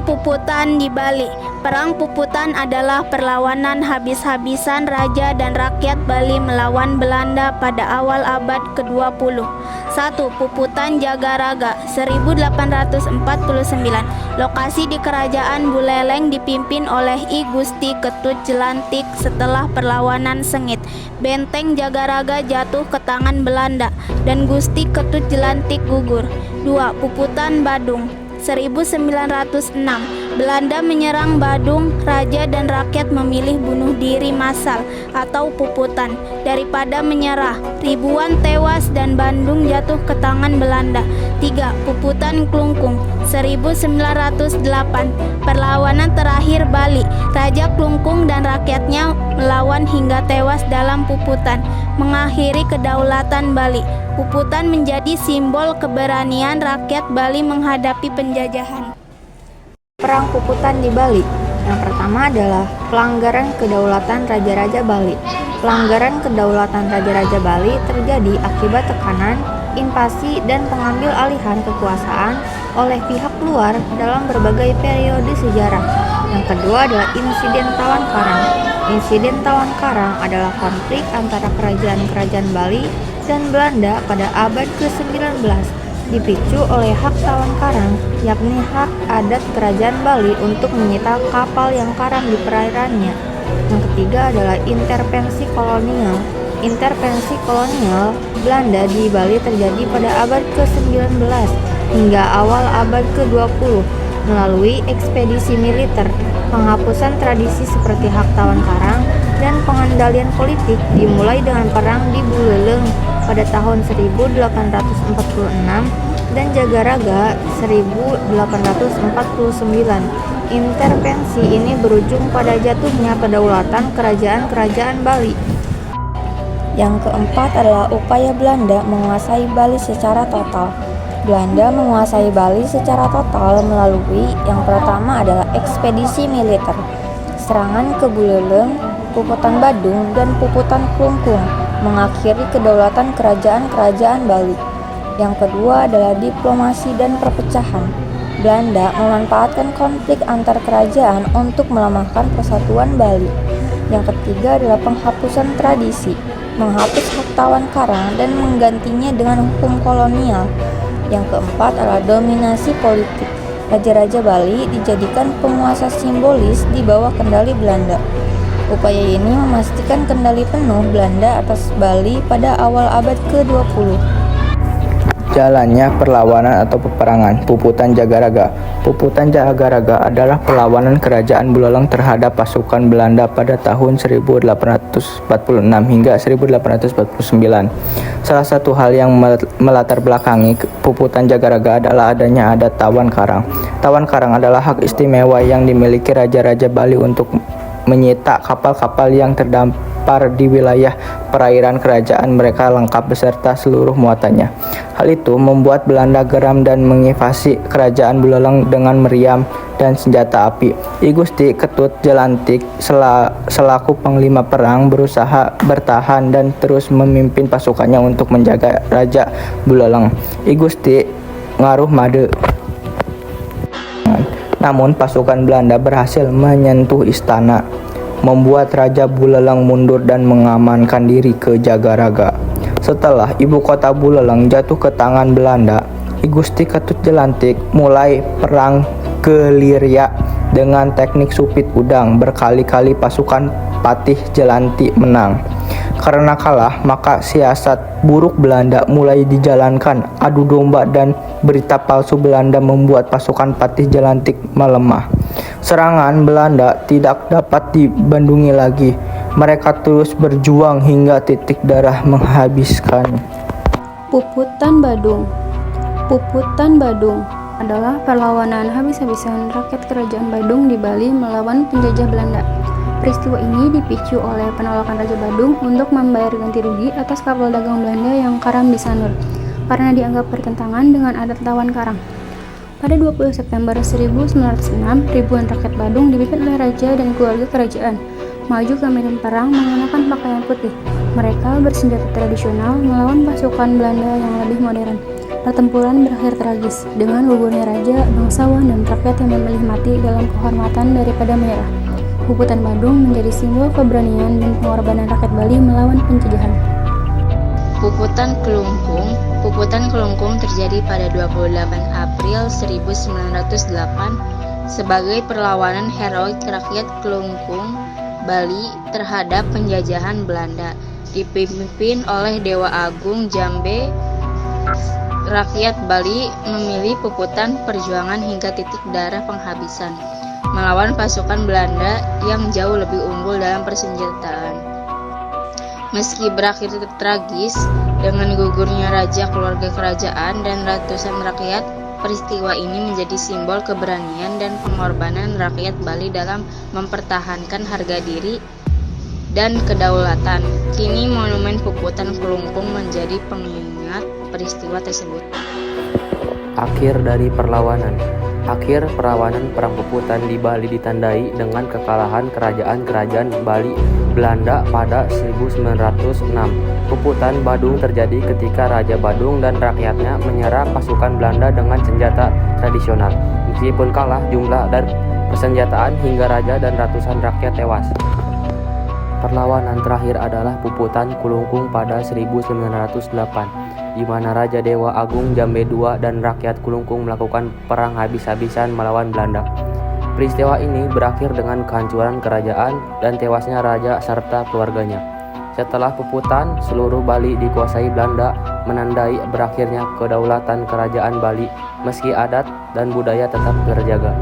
Puputan di Bali. Perang Puputan adalah perlawanan habis-habisan raja dan rakyat Bali melawan Belanda pada awal abad ke-20. 1. Puputan Jagaraga 1849. Lokasi di Kerajaan Buleleng dipimpin oleh I Gusti Ketut Jelantik. Setelah perlawanan sengit, benteng Jagaraga jatuh ke tangan Belanda dan Gusti Ketut Jelantik gugur. 2. Puputan Badung 1906. Belanda menyerang Badung, raja dan rakyat memilih bunuh diri massal atau puputan daripada menyerah. Ribuan tewas dan Bandung jatuh ke tangan Belanda. 3. Puputan Klungkung 1908. Perlawanan terakhir Bali. Raja Klungkung dan rakyatnya melawan hingga tewas dalam puputan, mengakhiri kedaulatan Bali. Puputan menjadi simbol keberanian rakyat Bali menghadapi penjajahan. Perang Puputan di Bali. Yang pertama adalah pelanggaran kedaulatan Raja-Raja Bali. Pelanggaran kedaulatan Raja-Raja Bali terjadi akibat tekanan, invasi, dan pengambil alihan kekuasaan oleh pihak luar dalam berbagai periode sejarah. Yang kedua adalah insiden Tawan Karang. Insiden Tawan Karang adalah konflik antara kerajaan-kerajaan Bali dan Belanda pada abad ke-19, dipicu oleh hak Tawan Karang, yakni hak adat kerajaan Bali untuk menyita kapal yang karam di perairannya. Yang ketiga adalah intervensi kolonial. Intervensi kolonial Belanda di Bali terjadi pada abad ke-19 hingga awal abad ke-20 melalui ekspedisi militer, penghapusan tradisi seperti hak Tawan Karang, dan pengendalian politik dimulai dengan perang di Buleleng pada tahun 1846 dan Jagaraga 1849. Intervensi ini berujung pada jatuhnya kedaulatan kerajaan-kerajaan Bali. Yang keempat adalah upaya Belanda menguasai Bali secara total. Belanda menguasai Bali secara total melalui yang pertama adalah ekspedisi militer, serangan ke Buleleng, Puputan Badung, dan Puputan Klungkung, mengakhiri kedaulatan kerajaan-kerajaan Bali. Yang kedua adalah diplomasi dan perpecahan. Belanda memanfaatkan konflik antar kerajaan untuk melemahkan persatuan Bali. Yang ketiga adalah penghapusan tradisi, menghapus hak Tawan Karang dan menggantinya dengan hukum kolonial. Yang keempat adalah dominasi politik. Raja-raja Bali dijadikan penguasa simbolis di bawah kendali Belanda. Upaya ini memastikan kendali penuh Belanda atas Bali pada awal abad ke-20. Jalannya perlawanan atau peperangan Puputan Jagaraga. Puputan Jagaraga adalah perlawanan kerajaan Buleleng terhadap pasukan Belanda pada tahun 1846 hingga 1849. Salah satu hal yang melatar belakangi Puputan Jagaraga adalah adanya adat Tawan Karang. Tawan Karang adalah hak istimewa yang dimiliki Raja-Raja Bali untuk menyita kapal-kapal yang terdampar di wilayah perairan kerajaan mereka lengkap beserta seluruh muatannya. Hal itu membuat Belanda geram dan menginvasi kerajaan Buleleng dengan meriam dan senjata api. I Gusti Ketut Jelantik selaku panglima perang berusaha bertahan dan terus memimpin pasukannya untuk menjaga Raja Buleleng. I Gusti ngaruh made. Namun pasukan Belanda berhasil menyentuh istana, membuat Raja Buleleng mundur dan mengamankan diri ke Jagaraga. Setelah ibu kota Buleleng jatuh ke tangan Belanda, I Gusti Ketut Jelantik mulai perang gerilya dengan teknik supit udang. Berkali-kali pasukan Patih Jelantik menang. Karena kalah, maka siasat buruk Belanda mulai dijalankan. Adu domba dan berita palsu Belanda membuat pasukan Patih Jelantik melemah. Serangan Belanda tidak dapat dibendungi lagi. Mereka terus berjuang hingga titik darah menghabiskan. Puputan Badung. Puputan Badung adalah perlawanan habis-habisan rakyat kerajaan Badung di Bali melawan penjajah Belanda. Peristiwa ini dipicu oleh penolakan Raja Badung untuk membayar ganti rugi atas kapal dagang Belanda yang karam di Sanur karena dianggap bertentangan dengan adat Tawan Karang. Pada 20 September 1906, ribuan rakyat Badung dipimpin oleh raja dan keluarga kerajaan maju ke medan perang mengenakan pakaian putih. Mereka bersenjata tradisional melawan pasukan Belanda yang lebih modern. Pertempuran berakhir tragis dengan gugurnya raja, bangsawan, dan rakyat yang memilih mati dalam kehormatan daripada menyerah. Puputan Badung menjadi simbol keberanian dan pengorbanan rakyat Bali melawan penjajahan. Puputan Kelungkung terjadi pada 28 April 1908 sebagai perlawanan heroik rakyat Kelungkung, Bali terhadap penjajahan Belanda. Dipimpin oleh Dewa Agung Jambe, rakyat Bali memilih puputan perjuangan hingga titik darah penghabisan melawan pasukan Belanda yang jauh lebih unggul dalam persenjataan. Meski berakhir tragis dengan gugurnya raja, keluarga kerajaan, dan ratusan rakyat, peristiwa ini menjadi simbol keberanian dan pengorbanan rakyat Bali dalam mempertahankan harga diri dan kedaulatan. Kini monumen Puputan Kelungkung menjadi pengingat peristiwa tersebut. Akhir dari perlawanan. Akhir perlawanan Perang Puputan di Bali ditandai dengan kekalahan kerajaan-kerajaan Bali Belanda pada 1906. Puputan Badung terjadi ketika Raja Badung dan rakyatnya menyerang pasukan Belanda dengan senjata tradisional. Meskipun kalah jumlah dan persenjataan hingga raja dan ratusan rakyat tewas. Perlawanan terakhir adalah Puputan Kelungkung pada 1908, di mana Raja Dewa Agung Jambe II dan rakyat Kelungkung melakukan perang habis-habisan melawan Belanda. Peristiwa ini berakhir dengan kehancuran kerajaan dan tewasnya raja serta keluarganya. Setelah Puputan, seluruh Bali dikuasai Belanda, menandai berakhirnya kedaulatan kerajaan Bali, meski adat dan budaya tetap terjaga.